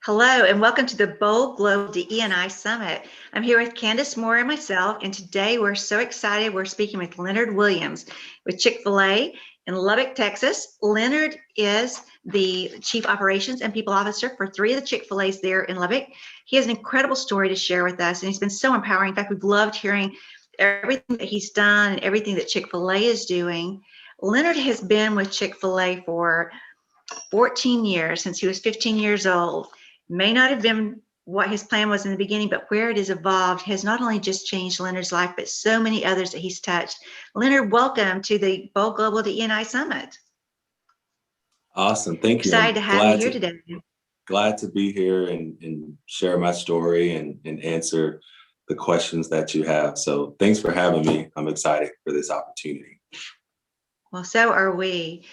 Hello, and welcome to the Bold Global DE&I Summit. I'm here with Candace Moore and myself, and today we're so excited. We're speaking with Leonard Williams with Chick-fil-A in Lubbock, Texas. Leonard is the Chief Operations and People Officer for 3 of the Chick-fil-A's there in Lubbock. He has an incredible story to share with us, and he's been so empowering. In fact, we've loved hearing everything that he's done and everything that Chick-fil-A is doing. Leonard has been with Chick-fil-A for 14 years, since he was 15 years old. May not have been what his plan was in the beginning, but where it has evolved has not only just changed Leonard's life, but so many others that he's touched. Leonard, welcome to the Bold Global DE&I Summit. Awesome. Thank you. Excited to have you here today. Glad to be here and share my story and answer the questions that you have. So thanks for having me. I'm excited for this opportunity. Well, so are we.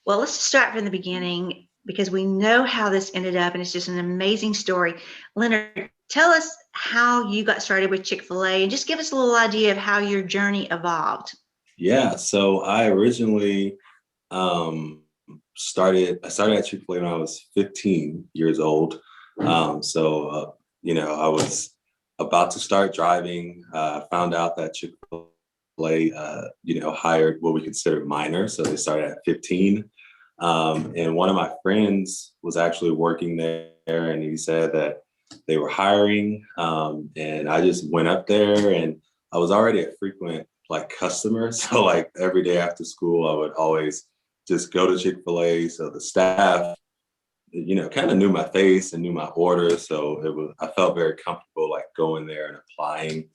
Well, let's start from the beginning, because we know how this ended up, and it's just an amazing story. Leonard, tell us how you got started with Chick-fil-A, and just give us a little idea of how your journey evolved. Yeah, so I originally started at Chick-fil-A when I was 15 years old. I was about to start driving. Found out that Chick-fil-A, hired what we consider minors, so they started at 15. And one of my friends was actually working there, and he said that they were hiring. And I just went up there, and I was already a frequent customer. So every day after school, I would always just go to Chick-fil-A. So the staff, kind of knew my face and knew my order. So I felt very comfortable going there and applying.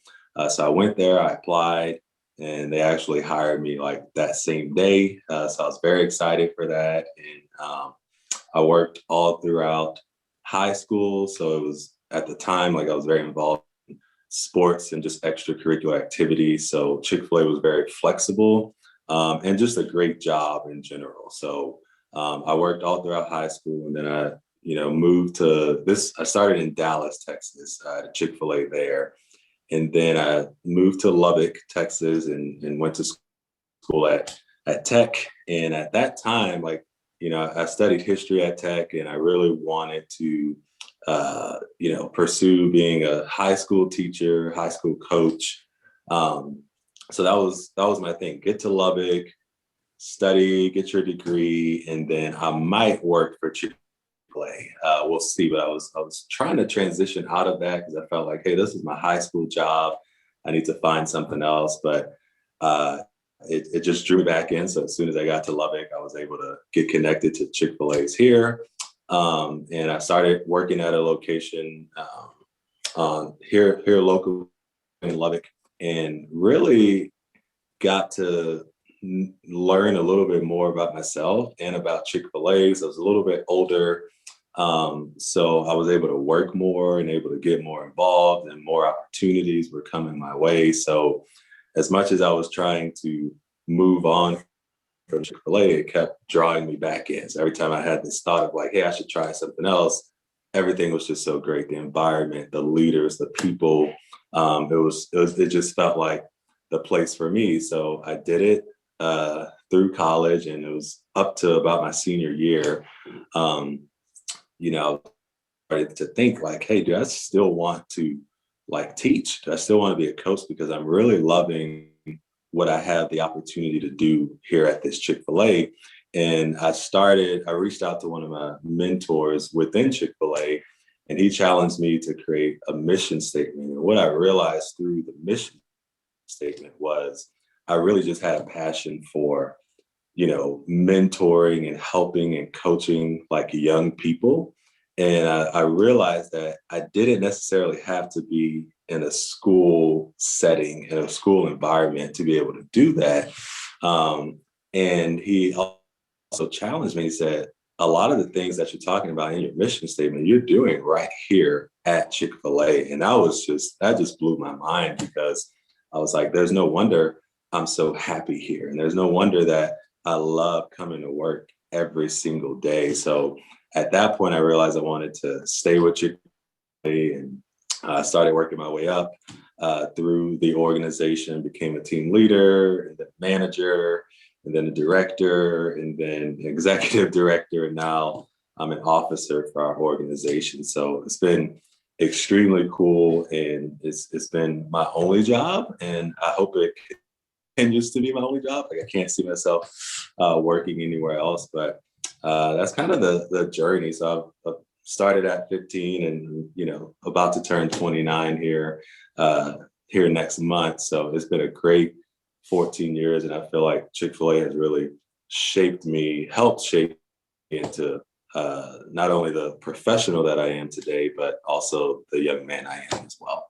So I went there, I applied, and they actually hired me that same day. So I was very excited for that. And I worked all throughout high school. So it was at the time, I was very involved in sports and just extracurricular activities. So Chick-fil-A was very flexible and just a great job in general. So I worked all throughout high school, and then I, moved to this. I started in Dallas, Texas, at Chick-fil-A there. And then I moved to Lubbock, Texas, and went to school at Tech. And at that time, I studied history at Tech, and I really wanted to, pursue being a high school teacher, high school coach. So that was my thing. Get to Lubbock, study, get your degree, and then I might work for Chick-fil-A. We'll see, but I was trying to transition out of that because I felt like, hey, this is my high school job. I need to find something else, but it just drew me back in. So as soon as I got to Lubbock, I was able to get connected to Chick-fil-A's here, and I started working at a location here local in Lubbock, and really got to learn a little bit more about myself and about Chick-fil-A. So I was a little bit older. So I was able to work more and able to get more involved, and more opportunities were coming my way. So as much as I was trying to move on from Chick-fil-A, it kept drawing me back in. So every time I had this thought of hey, I should try something else, everything was just so great. The environment, the leaders, the people, it just felt like the place for me. So I did it through college, and it was up to about my senior year. Started to think hey, do I still want to teach? Do I still want to be a coach? Because I'm really loving what I have the opportunity to do here at this Chick-fil-A. And I reached out to one of my mentors within Chick-fil-A, and he challenged me to create a mission statement. And what I realized through the mission statement was I really just had a passion for, mentoring and helping and coaching young people. And I realized that I didn't necessarily have to be in a school setting, in a school environment to be able to do that. And he also challenged me. He said, a lot of the things that you're talking about in your mission statement, you're doing right here at Chick-fil-A. And that just blew my mind, because I was like, there's no wonder I'm so happy here. And there's no wonder that I love coming to work every single day. So at that point, I realized I wanted to stay with Chick-fil-A, and I started working my way up through the organization, became a team leader, and then manager, and then a director, and then executive director. And now I'm an officer for our organization. So it's been extremely cool, and it's been my only job, and I hope it continues to be my only job. Like I can't see myself working anywhere else, but that's kind of the journey. So I've started at 15, and about to turn 29 here next month. So it's been a great 14 years, and I feel like Chick-fil-A has really helped shape me into not only the professional that I am today, but also the young man I am as well.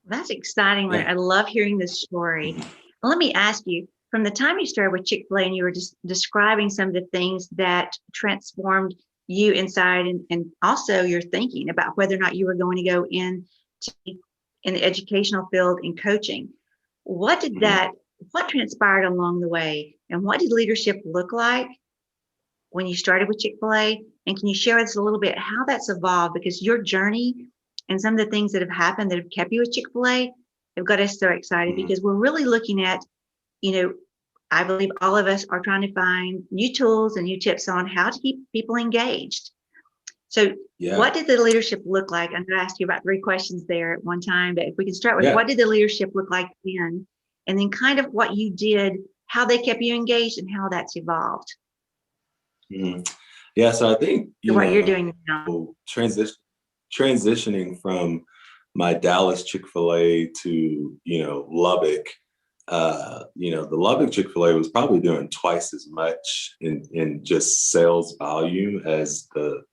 That's exciting. Yeah. I love hearing this story. Mhm. Well, let me ask you, from the time you started with Chick-fil-A and you were just describing some of the things that transformed you inside, and also your thinking about whether or not you were going to go in the educational field in coaching. What did Mhm. what transpired along the way, and what did leadership look like when you started with Chick-fil-A? And can you share with us a little bit how that's evolved? Because your journey and some of the things that have happened that have kept you with Chick-fil-A have got us so excited, Mhm. because we're really looking at, you know, I believe all of us are trying to find new tools and new tips on how to keep people engaged. So Yeah. what did the leadership look like? I'm going to ask you about 3 questions there at one time, but if we can start with, Yeah. what did the leadership look like then? And then kind of what you did, how they kept you engaged, and how that's evolved Mhm. Yeah. So I think, to what you're doing now. transition transitioning from my Dallas Chick-fil-A to, Lubbock, the Lubbock Chick-fil-A was probably doing twice as much in just sales volume as the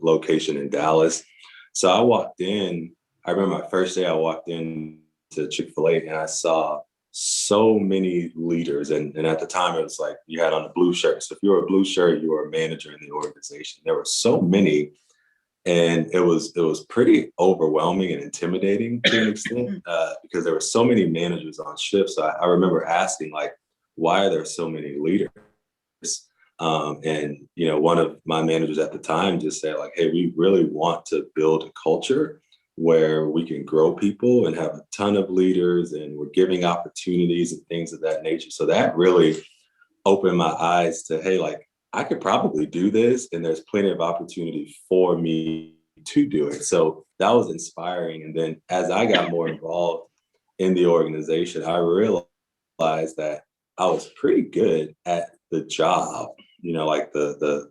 location in Dallas. So I remember my first day I walked in to Chick-fil-A, and I saw so many leaders. And at the time it was like you had on a blue shirt. So if you were a blue shirt, you were a manager in the organization. There were so many, and it was pretty overwhelming and intimidating to an extent because there were so many managers on shift. So I remember asking, like, why are there so many leaders? And one of my managers at the time just said, like, hey, we really want to build a culture where we can grow people and have a ton of leaders, and we're giving opportunities and things of that nature. So that really opened my eyes to, hey, like, I could probably do this, and there's plenty of opportunity for me to do it. So that was inspiring. And then as I got more involved in the organization, I realized that I was pretty good at the job, like the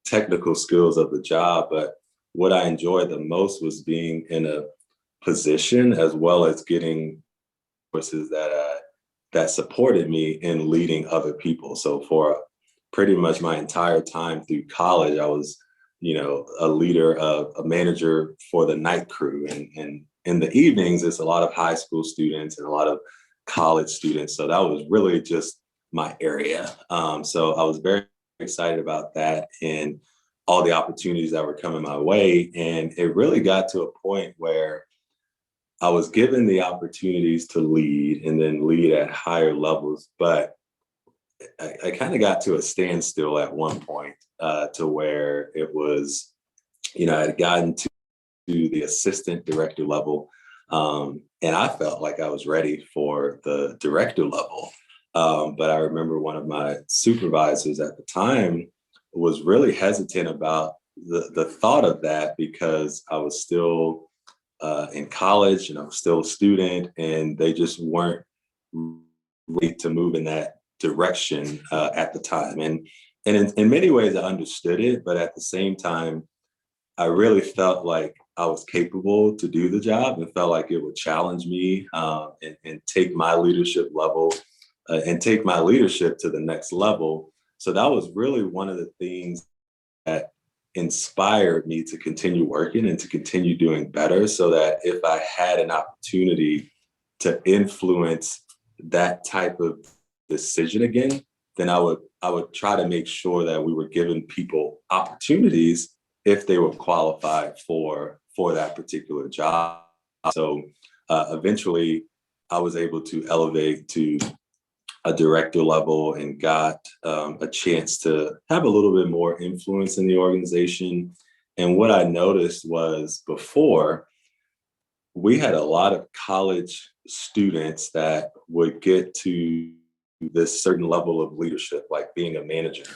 technical skills of the job. But what I enjoyed the most was being in a position, as well as getting courses that supported me in leading other people. So for pretty much my entire time through college, I was, a leader, of a manager for the night crew. And in the evenings, it's a lot of high school students and a lot of college students. So that was really just my area. So I was very excited about that and all the opportunities that were coming my way. And it really got to a point where I was given the opportunities to lead and then lead at higher levels, but I kind of got to a standstill at one point to where it was, I had gotten to the assistant director level, and I felt like I was ready for the director level. But I remember one of my supervisors at the time was really hesitant about the thought of that, because I was still in college and I was still a student, and they just weren't ready to move in that direction at the time. And in many ways, I understood it, but at the same time, I really felt like I was capable to do the job, and felt like it would challenge me and take my leadership level and take my leadership to the next level. So that was really one of the things that inspired me to continue working and to continue doing better, so that if I had an opportunity to influence that type of decision again, then I would try to make sure that we were giving people opportunities if they were qualified for that particular job. So eventually I was able to elevate to a director level and got a chance to have a little bit more influence in the organization. And what I noticed was, before, we had a lot of college students that would get to this certain level of leadership, like being a manager.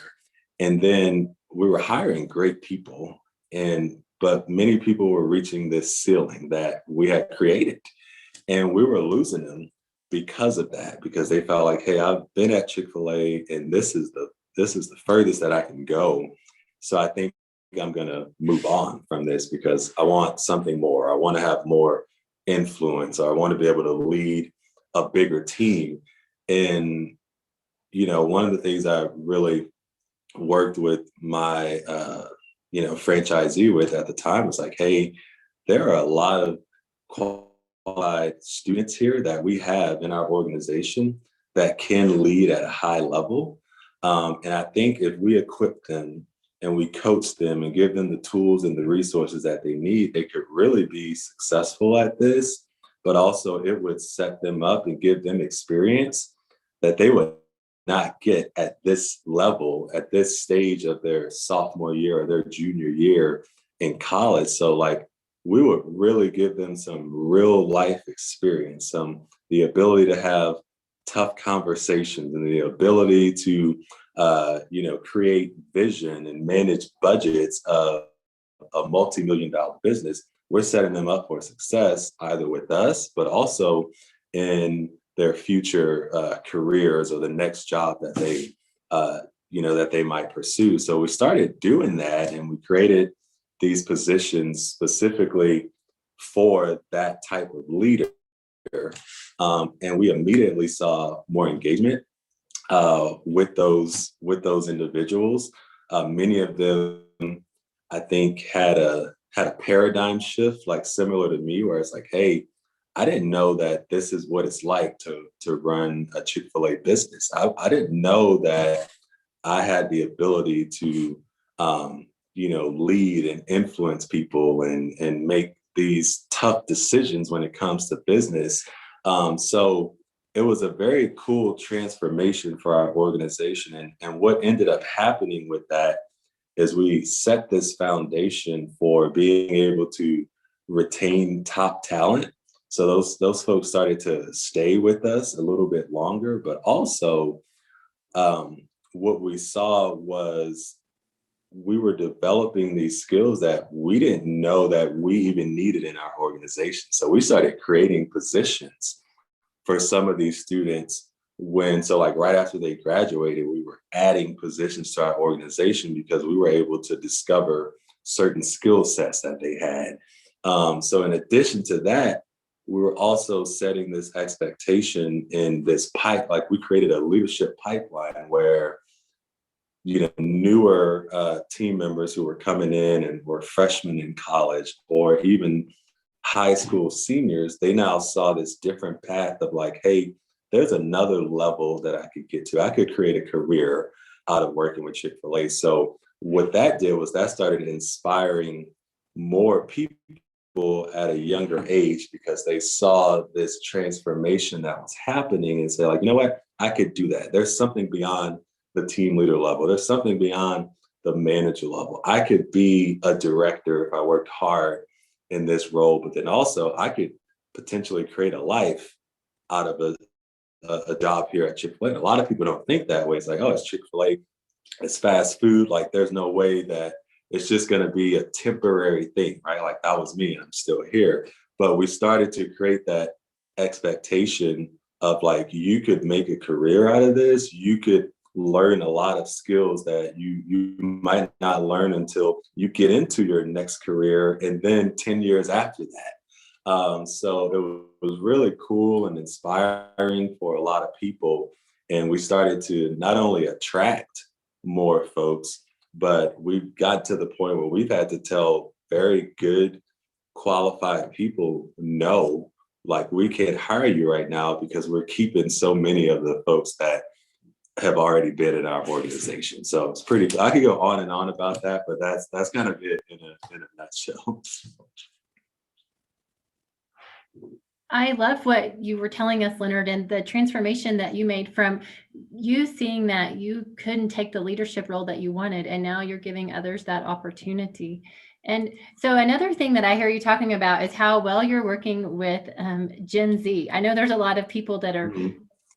And then we were hiring great people, but many people were reaching this ceiling that we had created, and we were losing them because of that, because they felt like, hey, I've been at Chick-fil-A and this is the furthest that I can go. So I think I'm going to move on from this because I want something more. I want to have more influence, or I want to be able to lead a bigger team. And, one of the things I really worked with my, franchisee with at the time was like, hey, there are a lot of qualified students here that we have in our organization that can lead at a high level. And I think if we equip them and we coach them and give them the tools and the resources that they need, they could really be successful at this, but also it would set them up and give them experience that they would not get at this level, at this stage of their sophomore year or their junior year in college. So like we would really give them some real life experience, the ability to have tough conversations and the ability to create vision and manage budgets of a multi-million-dollar business. We're setting them up for success either with us, but also in their future careers or the next job that they might pursue. So we started doing that, and we created these positions specifically for that type of leader. And we immediately saw more engagement with those individuals. Many of them, I think, had a paradigm shift, like similar to me, where it's like, hey, I didn't know that this is what it's like to run a Chick-fil-A business. I didn't know that I had the ability to lead and influence people and make these tough decisions when it comes to business. So it was a very cool transformation for our organization. And what ended up happening with that is we set this foundation for being able to retain top talent. So those folks started to stay with us a little bit longer, but also what we saw was we were developing these skills that we didn't know that we even needed in our organization. So we started creating positions for some of these students like right after they graduated, we were adding positions to our organization because we were able to discover certain skill sets that they had. So in addition to that, we were also setting this expectation in this like we created a leadership pipeline where newer team members who were coming in and were freshmen in college or even high school seniors, they now saw this different path of like, hey, there's another level that I could get to. I could create a career out of working with Chick-fil-A. So what that did was that started inspiring more people at a younger age because they saw this transformation that was happening and say like, you know what, I could do that. There's something beyond the team leader level. There's something beyond the manager level. I could be a director if I worked hard in this role, but then also I could potentially create a life out of a job here at Chick-fil-A. A lot of people don't think that way. It's like, oh, it's Chick-fil-A, it's fast food. Like there's no way that it's just going to be a temporary thing, right? Like that was me, I'm still here. But we started to create that expectation of like, you could make a career out of this. You could learn a lot of skills that you might not learn until you get into your next career and then 10 years after that. So it was really cool and inspiring for a lot of people. And we started to not only attract more folks, but we've got to the point where we've had to tell very good, qualified people, no, like we can't hire you right now because we're keeping so many of the folks that have already been in our organization. So it's pretty, I could go on and on about that, but that's kind of it in a nutshell. I love what you were telling us, Leonard, and the transformation that you made from you seeing that you couldn't take the leadership role that you wanted, and now you're giving others that opportunity. And so another thing that I hear you talking about is how well you're working with Gen Z. I know there's a lot of people that are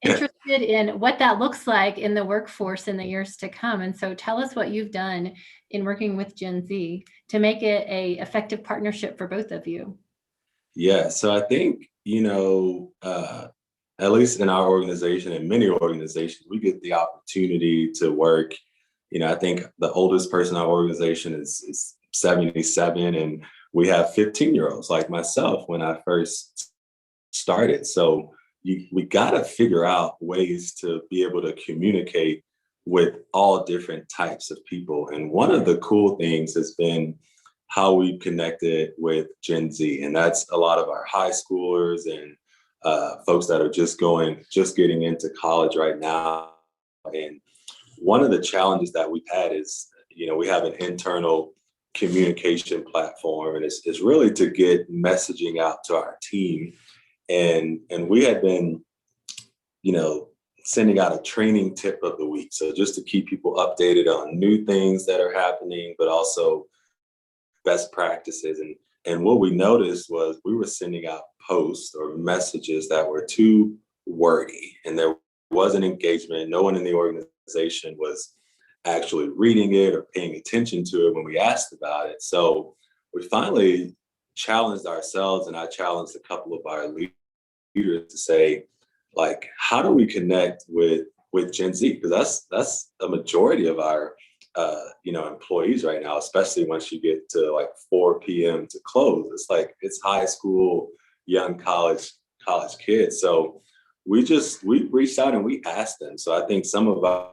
interested in what that looks like in the workforce in the years to come. And so tell us what you've done in working with Gen Z to make it a effective partnership for both of you. Yeah, so I think, at least in our organization and many organizations, we get the opportunity to work. I think the oldest person in our organization is 77, and we have 15-year-olds like myself when I first started. So we got to figure out ways to be able to communicate with all different types of people. And one of the cool things has been how we connected with Gen Z. And that's a lot of our high schoolers and folks that are just getting into college right now. And one of the challenges that we've had is, we have an internal communication platform, and it's really to get messaging out to our team. And we had been, sending out a training tip of the week. So just to keep people updated on new things that are happening, but also best practices. And what we noticed was we were sending out posts or messages that were too wordy, and there wasn't engagement. No one in the organization was actually reading it or paying attention to it when we asked about it. So we finally challenged ourselves, and I challenged a couple of our leaders to say, like, how do we connect with Gen Z? Because that's a majority of our employees right now, especially once you get to like 4 p.m. to close. It's high school, young college kids. So we reached out and we asked them. So I think some of our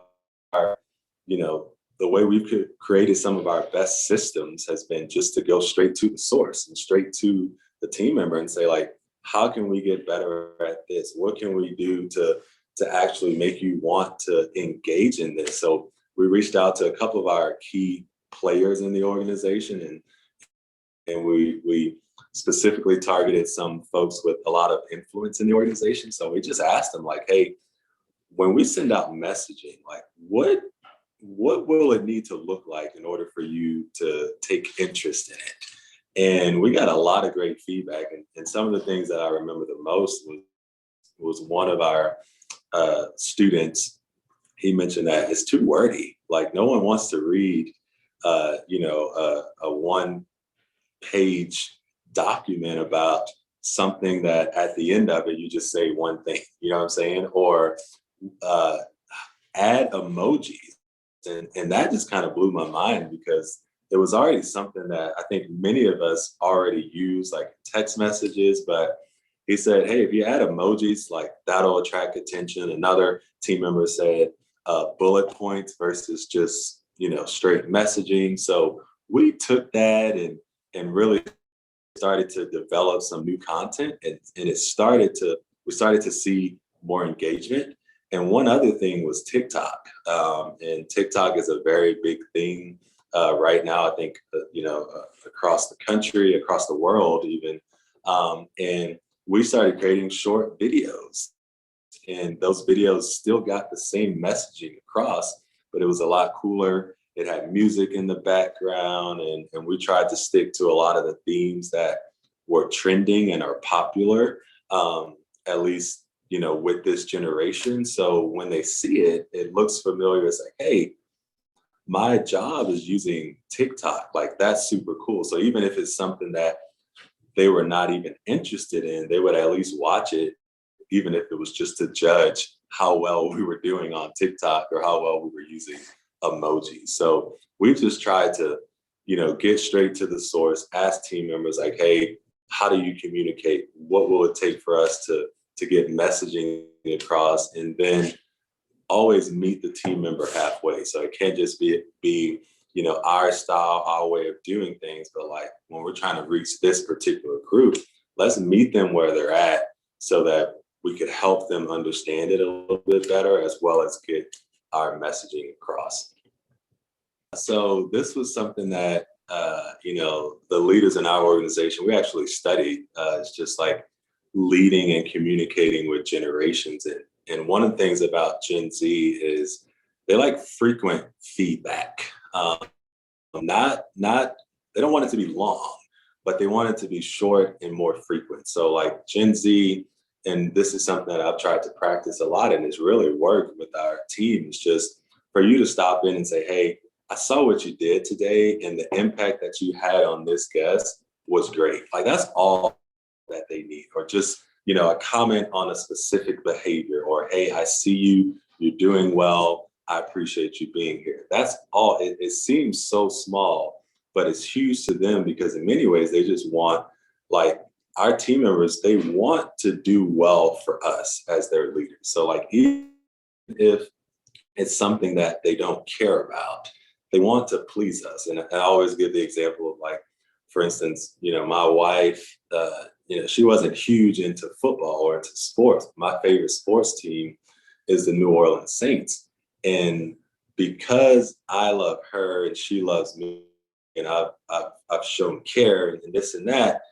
the way we've created some of our best systems has been just to go straight to the source and straight to the team member and say, like, how can we get better at this? What can we do to actually make you want to engage in this? So we reached out to a couple of our key players in the organization, and we specifically targeted some folks with a lot of influence in the organization. So we just asked them, like, hey, when we send out messaging, like, what will it need to look like in order for you to take interest in it? And we got a lot of great feedback. And some of the things that I remember the most was one of our students. He mentioned that it's too wordy. Like, no one wants to read, a 1-page document about something that at the end of it, you just say one thing, you know what I'm saying? Or add emojis. And that just kind of blew my mind, because it was already something that I think many of us already use, like text messages. But he said, hey, if you add emojis, like, that'll attract attention. Another team member said bullet points versus just, straight messaging. So we took that and really started to develop some new content, and we started to see more engagement. And one other thing was TikTok. And TikTok is a very big thing right now, I think, across the country, across the world even. And we started creating short videos. And those videos still got the same messaging across, but it was a lot cooler. It had music in the background, and we tried to stick to a lot of the themes that were trending and are popular, at least, with this generation. So when they see it, it looks familiar. It's like, hey, my job is using TikTok. Like, that's super cool. So even if it's something that they were not even interested in, they would at least watch it, even if it was just to judge how well we were doing on TikTok or how well we were using emojis. So we've just tried to, get straight to the source, ask team members, like, hey, how do you communicate? What will it take for us to get messaging across? And then always meet the team member halfway. So it can't just be our style, our way of doing things, but like, when we're trying to reach this particular group, let's meet them where they're at so that we could help them understand it a little bit better, as well as get our messaging across. So this was something that, the leaders in our organization, we actually studied. It's just like leading and communicating with generations. And one of the things about Gen Z is they like frequent feedback. They don't want it to be long, but they want it to be short and more frequent. So like Gen Z, and this is something that I've tried to practice a lot, and it's really worked with our team. It's just for you to stop in and say, hey, I saw what you did today, and the impact that you had on this guest was great. Like, that's all that they need. Or just, a comment on a specific behavior, or, hey, I see you, you're doing well, I appreciate you being here. That's all. It seems so small, but it's huge to them, because in many ways they just want, like, our team members, they want to do well for us as their leaders. So, like, even if it's something that they don't care about, they want to please us. And I always give the example of, like, for instance, my wife, she wasn't huge into football or into sports. My favorite sports team is the New Orleans Saints. And because I love her and she loves me, and I've shown care and this and that,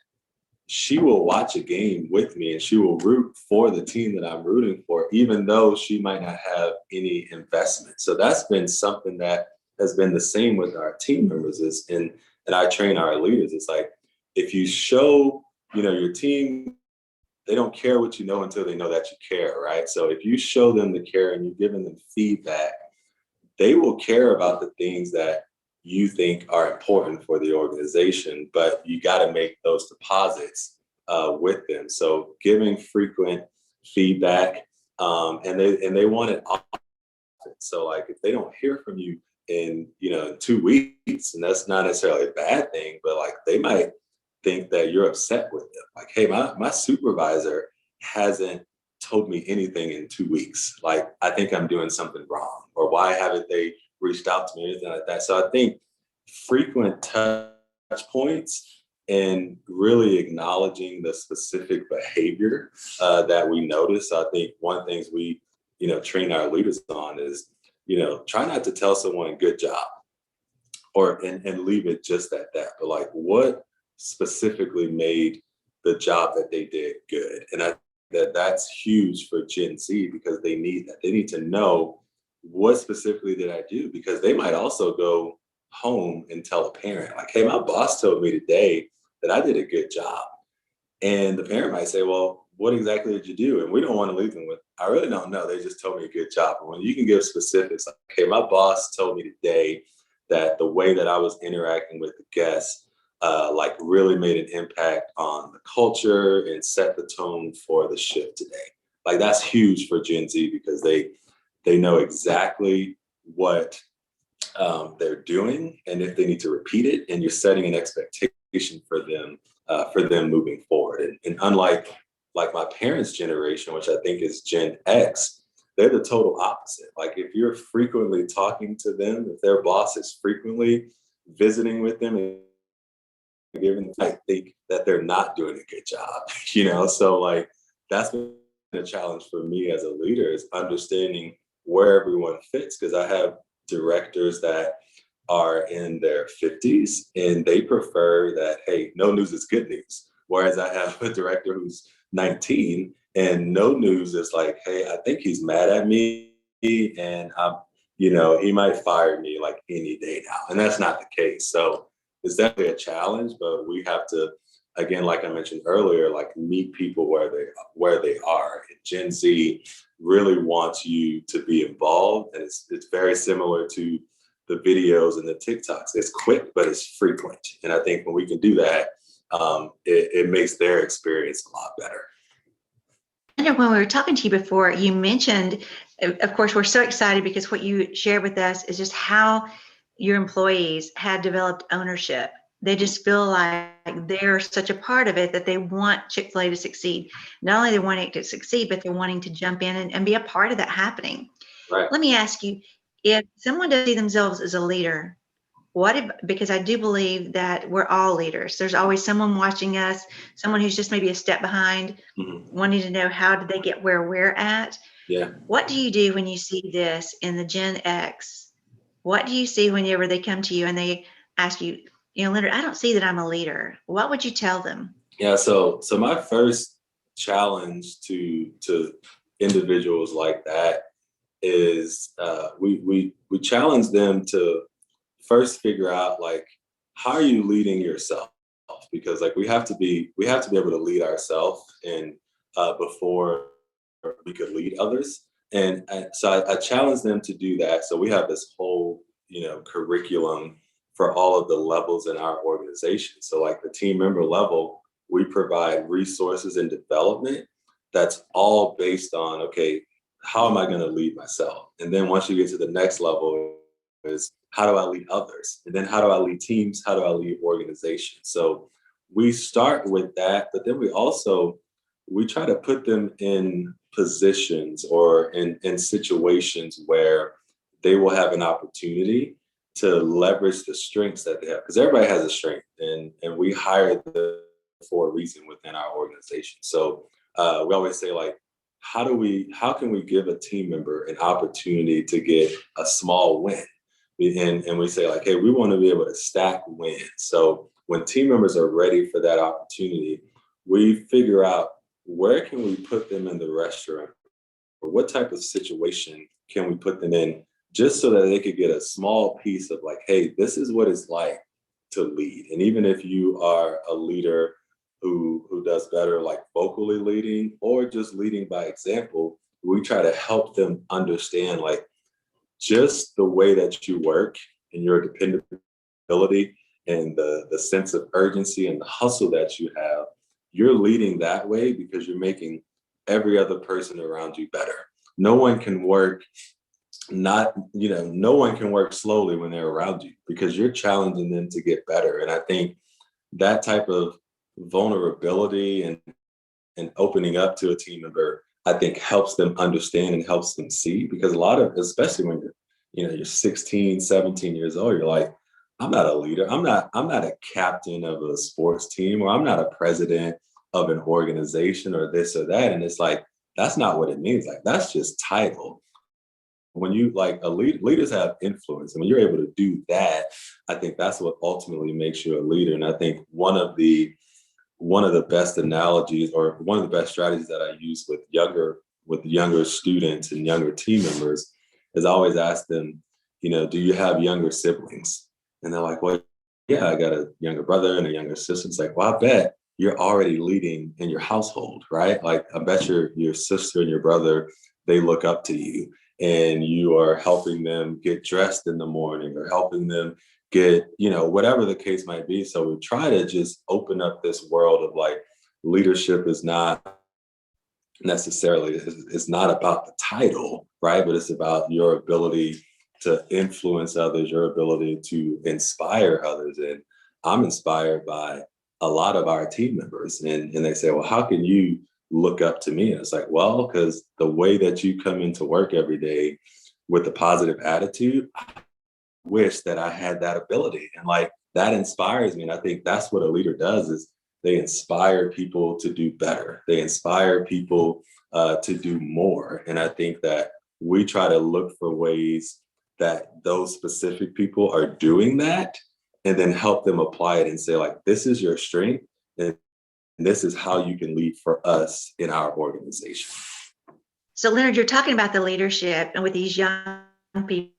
she will watch a game with me and she will root for the team that I'm rooting for, even though she might not have any investment. So that's been something that has been the same with our team members, and I train our leaders. It's like, if you show, your team, they don't care what you know until they know that you care, right? So if you show them the care and you're giving them feedback, they will care about the things that you think are important for the organization, but you got to make those deposits with them. So giving frequent feedback, and they want it often. So, like, if they don't hear from you in 2 weeks, and that's not necessarily a bad thing, but, like, they might think that you're upset with them. Like, hey, my supervisor hasn't told me anything in 2 weeks. Like, I think I'm doing something wrong, or why haven't they reached out to me, anything like that. So I think frequent touch points and really acknowledging the specific behavior that we notice. So I think one of the things we, train our leaders on is, try not to tell someone good job, and leave it just at that. But, like, what specifically made the job that they did good? And that's huge for Gen Z, because they need that. They need to know, what specifically did I do? Because they might also go home and tell a parent, like, hey, my boss told me today that I did a good job. And the parent might say, well, what exactly did you do? And we don't want to leave them with, I really don't know. They just told me a good job. And when you can give specifics, like, hey, my boss told me today that the way that I was interacting with the guests, like, really made an impact on the culture and set the tone for the shift today. Like, that's huge for Gen Z, because they know exactly what they're doing, and if they need to repeat it, and you're setting an expectation for them moving forward. And unlike, like, my parents' generation, which I think is Gen X, they're the total opposite. Like, if you're frequently talking to them, if their boss is frequently visiting with them and giving, I think that they're not doing a good job. So, like, that's been a challenge for me as a leader, is understanding where everyone fits, because I have directors that are in their 50s and they prefer that, hey, no news is good news. Whereas I have a director who's 19 and no news is like, hey, I think he's mad at me, and he might fire me like any day now. And that's not the case. So it's definitely a challenge, but we have to, again, like I mentioned earlier, like, meet people where they are. And Gen Z really wants you to be involved, and it's very similar to the videos and the TikToks. It's quick, but it's frequent. And I think when we can do that, it makes their experience a lot better. When we were talking to you before, you mentioned, of course, we're so excited because what you shared with us is just how your employees had developed ownership. They just feel like they're such a part of it that they want Chick-fil-A to succeed. Not only they want it to succeed, but they're wanting to jump in and be a part of that happening. Right. Let me ask you, if someone does see themselves as a leader, because I do believe that we're all leaders. There's always someone watching us, someone who's just maybe a step behind, wanting to know, how did they get where we're at? Yeah. What do you do when you see this in the Gen X? What do you see whenever they come to you and they ask you, Leonard, I don't see that I'm a leader. What would you tell them? Yeah. So my first challenge to individuals like that is, we challenge them to first figure out, like, how are you leading yourself? Because, like, we have to be able to lead ourselves. And before we could lead others. And so I challenge them to do that. So we have this whole, curriculum for all of the levels in our organization. So like the team member level, we provide resources and development that's all based on, okay, how am I going to lead myself? And then once you get to the next level is how do I lead others? And then how do I lead teams? How do I lead organizations? So we start with that, but then we try to put them in positions or in situations where they will have an opportunity to leverage the strengths that they have. Because everybody has a strength, and we hire them for a reason within our organization. So we always say, like, how can we give a team member an opportunity to get a small win? And we say, like, hey, we want to be able to stack wins. So when team members are ready for that opportunity, we figure out where can we put them in the restaurant, or what type of situation can we put them in, just so that they could get a small piece of, like, hey, this is what it's like to lead. And even if you are a leader who does better, like vocally leading or just leading by example, we try to help them understand, like, just the way that you work and your dependability and the sense of urgency and the hustle that you have, you're leading that way because you're making every other person around you better. No one can work no one can work slowly when they're around you, because you're challenging them to get better. And I think that type of vulnerability and opening up to a team member, I think, helps them understand and helps them see. Because a lot of, especially when you're 16, 17 years old, you're like, I'm not a leader. I'm not a captain of a sports team, or I'm not a president of an organization, or this or that. And it's like, that's not what it means. Like, that's just title. When you, like, leaders have influence, and when you're able to do that, I think that's what ultimately makes you a leader. And I think one of the best analogies, or one of the best strategies that I use with younger students and younger team members, is I always ask them, do you have younger siblings? And they're like, well, yeah, I got a younger brother and a younger sister. It's like, well, I bet you're already leading in your household, right? Like, I bet your sister and your brother, they look up to you, and you are helping them get dressed in the morning, or helping them get, whatever the case might be. So we try to just open up this world of, like, leadership is not necessarily, it's not about the title, right? But it's about your ability to influence others, your ability to inspire others. And I'm inspired by a lot of our team members, and they say, well, how can you look up to me? And it's like, well, because the way that you come into work every day with a positive attitude, I wish that I had that ability. And, like, that inspires me. And I think that's what a leader does, is they inspire people to do better. They inspire people to do more. And I think that we try to look for ways that those specific people are doing that, and then help them apply it and say, like, this is your strength, and this is how you can lead for us in our organization. So, Leonard, you're talking about the leadership and with these young people,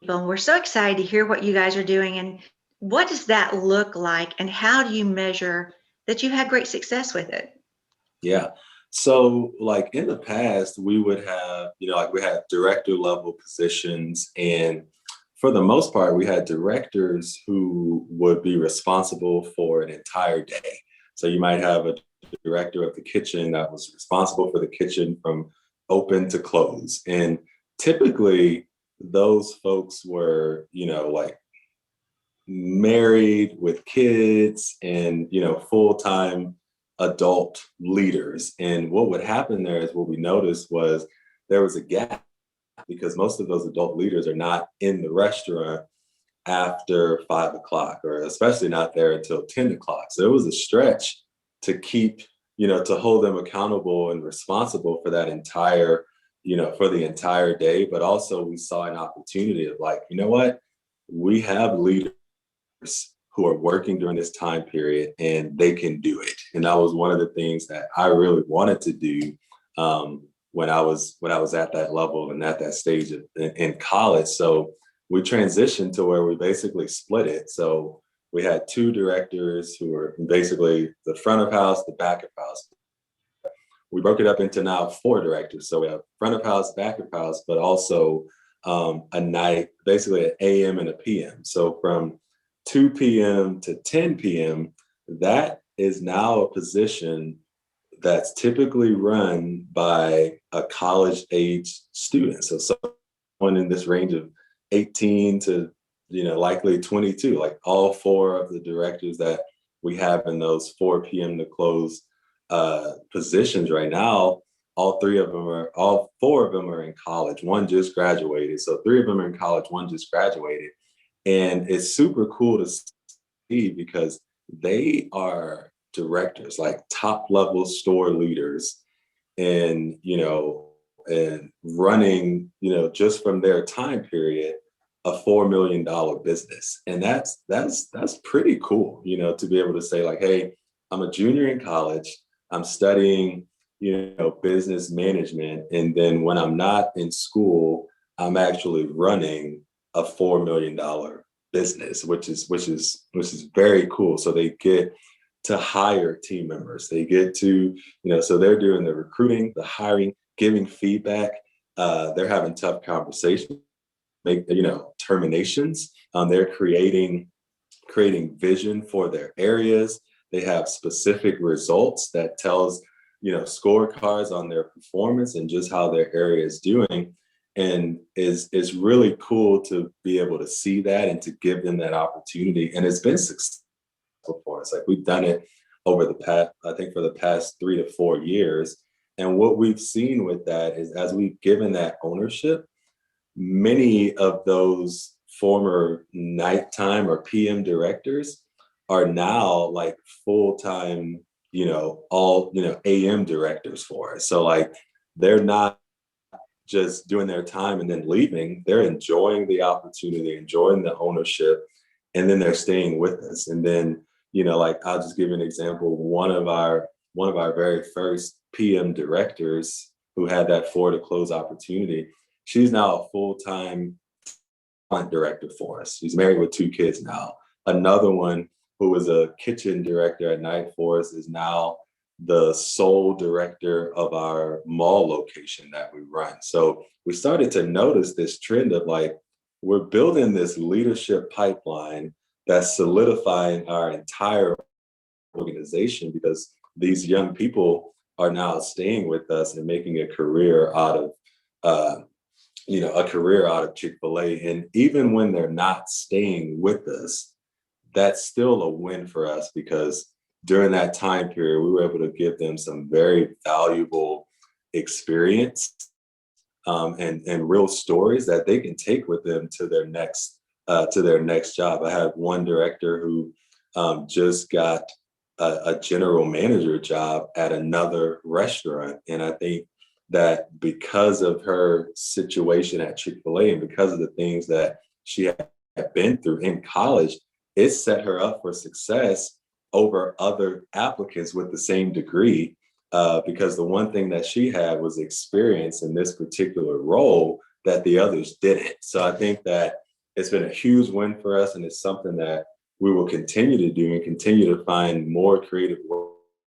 and we're so excited to hear what you guys are doing. And what does that look like, and how do you measure that you've had great success with it? Yeah. So, like, in the past, we would have, like, we had director level positions, and for the most part, we had directors who would be responsible for an entire day. So you might have a director of the kitchen that was responsible for the kitchen from open to close. And typically those folks were, like, married with kids and, full-time adult leaders. And what would happen there is, what we noticed was there was a gap, because most of those adult leaders are not in the restaurant after 5 o'clock, or especially not there until 10 o'clock. So it was a stretch to keep, to hold them accountable and responsible for that entire, for the entire day. But also we saw an opportunity of, like, you know what, we have leaders who are working during this time period, and they can do it. And that was one of the things that I really wanted to do when I was at that level and at that stage in college. So we transitioned to where we basically split it. So we had 2 directors who were basically the front of house, the back of house. we broke it up into now 4 directors. So we have front of house, back of house, but also a night, basically an AM and a PM. So from 2 p.m. to 10 p.m., that is now a position that's typically run by a college age student. So someone in this range of 18 to, likely 22, like all 4 of the directors that we have in those 4 p.m. to close positions right now, all 4 of them are in college. One just graduated. So 3 of them are in college, one just graduated. And it's super cool to see because they are directors, like top level store leaders, and and running, just from their time period, a $4 million business. And that's pretty cool, to be able to say like, hey, I'm a junior in college, I'm studying, business management. And then when I'm not in school, I'm actually running a $4 million business, which is very cool. So they get to hire team members. They get to, so they're doing the recruiting, the hiring, giving feedback. They're having tough conversations, terminations. They're creating vision for their areas. They have specific results that tells, scorecards on their performance and just how their area is doing. And it's really cool to be able to see that and to give them that opportunity. And it's been successful for us. Like we've done it over the past, I think for the past 3 to 4 years. And what we've seen with that is as we've given that ownership, many of those former nighttime or PM directors are now like full-time, AM directors for us. So like they're not just doing their time and then leaving. They're enjoying the opportunity, enjoying the ownership, and then they're staying with us. And then, like I'll just give you an example. One of our very first PM directors who had that 4 to close opportunity, she's now a full-time talent director for us. She's married with 2 kids now. Another one who was a kitchen director at night for us is now the sole director of our mall location that we run. So we started to notice this trend of like, we're building this leadership pipeline that's solidifying our entire organization because these young people are now staying with us and making a career out of Chick-fil-A. And even when they're not staying with us, that's still a win for us because during that time period, we were able to give them some very valuable experience and real stories that they can take with them to their next job. I had one director who just got a general manager job at another restaurant, and I think that because of her situation at Chick-fil-A and because of the things that she had been through in college, it set her up for success over other applicants with the same degree, because the one thing that she had was experience in this particular role that the others didn't. So I think that it's been a huge win for us, and it's something that we will continue to do and continue to find more creative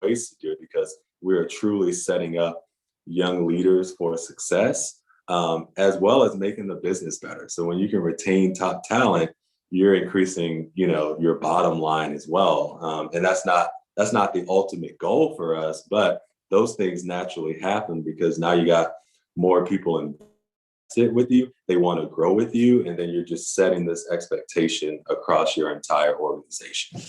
ways to do it because we are truly setting up young leaders for success, as well as making the business better. So when you can retain top talent, you're increasing, your bottom line as well. And that's not the ultimate goal for us, but those things naturally happen because now you got more people invested with you. They want to grow with you. And then you're just setting this expectation across your entire organization.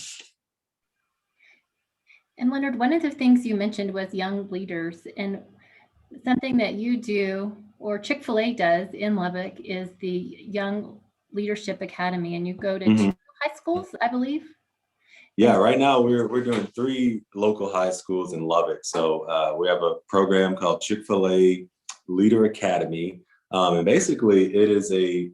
And Leonard, one of the things you mentioned was young leaders, and something that you do or Chick-fil-A does in Lubbock is the Young Leadership Academy, and you go to 2 high schools, I believe. Yeah, right now we're doing 3 local high schools in Lubbock. So we have a program called Chick-fil-A Leader Academy, and basically it is we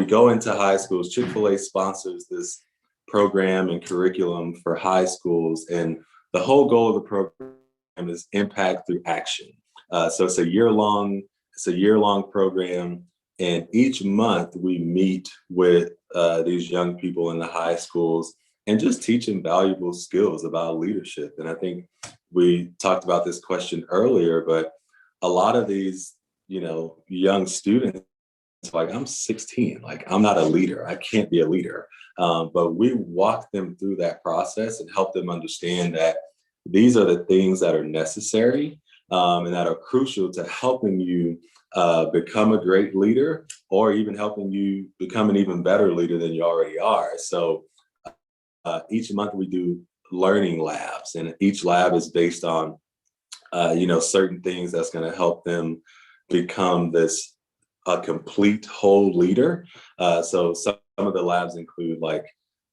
go into high schools. Chick-fil-A sponsors this program and curriculum for high schools, and the whole goal of the program is impact through action. So it's a year-long program. And each month we meet with these young people in the high schools and just teach them valuable skills about leadership. And I think we talked about this question earlier, but a lot of these, young students, like, I'm 16, like, I'm not a leader. I can't be a leader. But we walk them through that process and help them understand that these are the things that are necessary, and that are crucial to helping you become a great leader, or even helping you become an even better leader than you already are. So each month we do learning labs, and each lab is based on certain things that's going to help them become a complete whole leader. So some of the labs include like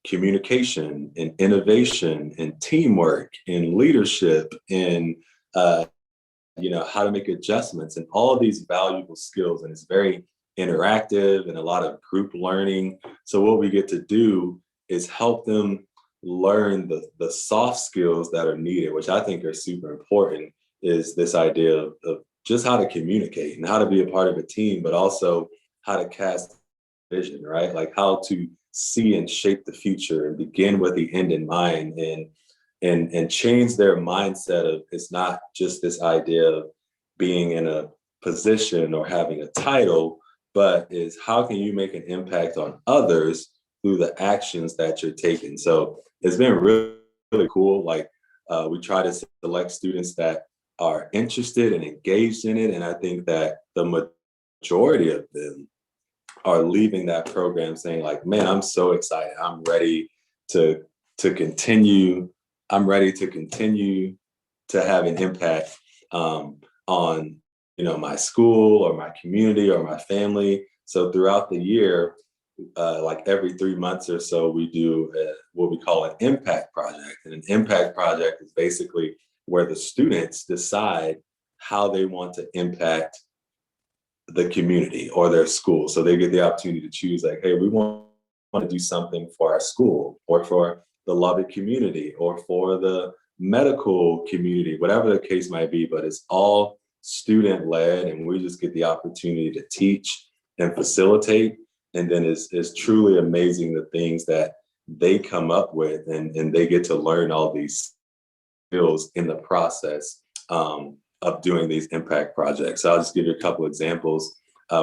communication and innovation and teamwork and leadership and how to make adjustments and all of these valuable skills. And it's very interactive and a lot of group learning. So what we get to do is help them learn the soft skills that are needed, which I think are super important, is this idea of just how to communicate and how to be a part of a team, but also how to cast vision, right? Like how to see and shape the future and begin with the end in mind, and change their mindset of, it's not just this idea of being in a position or having a title, but is how can you make an impact on others through the actions that you're taking. So it's been really, really cool. Like we try to select students that are interested and engaged in it. And I think that the majority of them are leaving that program saying like, man, I'm so excited. I'm ready to continue. I'm ready to continue to have an impact on, my school or my community or my family. So throughout the year, like every 3 months or so, we do what we call an impact project. And an impact project is basically where the students decide how they want to impact the community or their school. So they get the opportunity to choose like, hey, we want to do something for our school or for the Lubbock community or for the medical community, whatever the case might be, but it's all student led, and we just get the opportunity to teach and facilitate. And then it's truly amazing the things that they come up with, and they get to learn all these skills in the process of doing these impact projects. So I'll just give you a couple examples.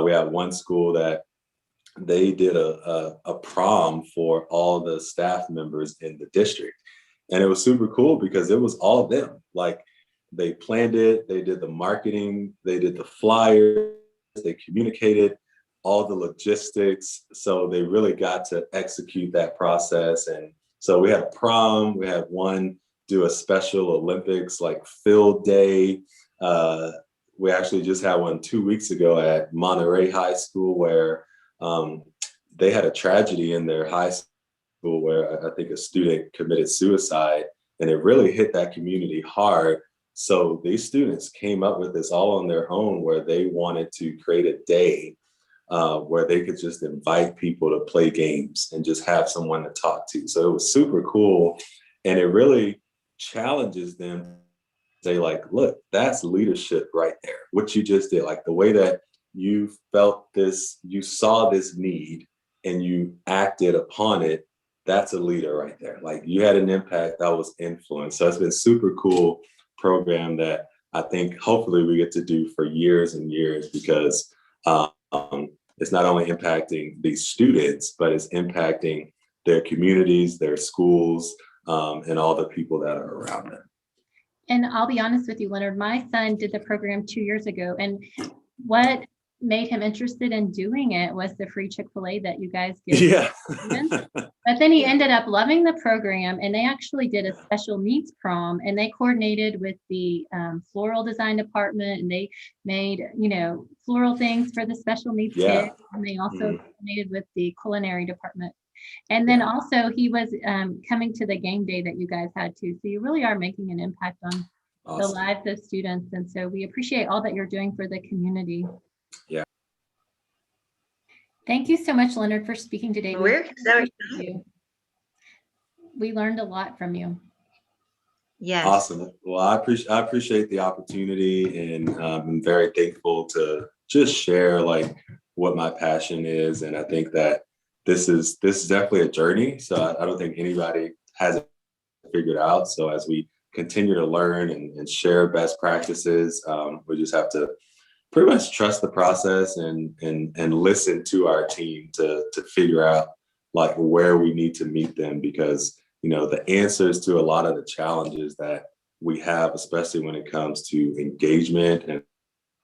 We have one school that they did a prom for all the staff members in the district. And it was super cool because it was all them. Like they planned it, they did the marketing, they did the flyers, they communicated all the logistics. So they really got to execute that process. And so we had a prom, we had one do a Special Olympics like field day. We actually just had one 2 weeks ago at Monterey High School where they had a tragedy in their high school where I think a student committed suicide, and it really hit that community hard. So these students came up with this all on their own, where they wanted to create a day where they could just invite people to play games and just have someone to talk to. So it was super cool. And it really challenges them to say like, look, that's leadership right there. What you just did, like the way that you felt this, you saw this need and you acted upon it. That's a leader right there. Like you had an impact that was influence. So it's been super cool program that I think hopefully we get to do for years and years, because it's not only impacting these students, but it's impacting their communities, their schools, and all the people that are around them. And I'll be honest with you, Leonard, my son did the program 2 years ago, and what made him interested in doing it was the free Chick-fil-A that you guys give. Yeah. But then he ended up loving the program, and they actually did a special needs prom, and they coordinated with the floral design department, and they made, floral things for the special needs kids. And they also coordinated with the culinary department. And then also he was coming to the game day that you guys had too. So you really are making an impact on the lives of students. And so we appreciate all that you're doing for the community. Yeah. Thank you so much, Leonard, for speaking today. We're so excited. We learned a lot from you. Yes. Awesome. Well, I appreciate the opportunity, and I'm very thankful to just share like what my passion is. And I think that this is definitely a journey. So I don't think anybody has it figured out. So as we continue to learn and share best practices. We just have to pretty much trust the process and listen to our team to figure out like where we need to meet them, because the answers to a lot of the challenges that we have, especially when it comes to engagement and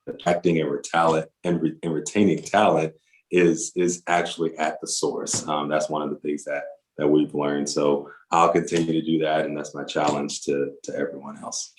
attracting and retaining talent, is actually at the source. That's one of the things that we've learned. So I'll continue to do that, and that's my challenge to everyone else.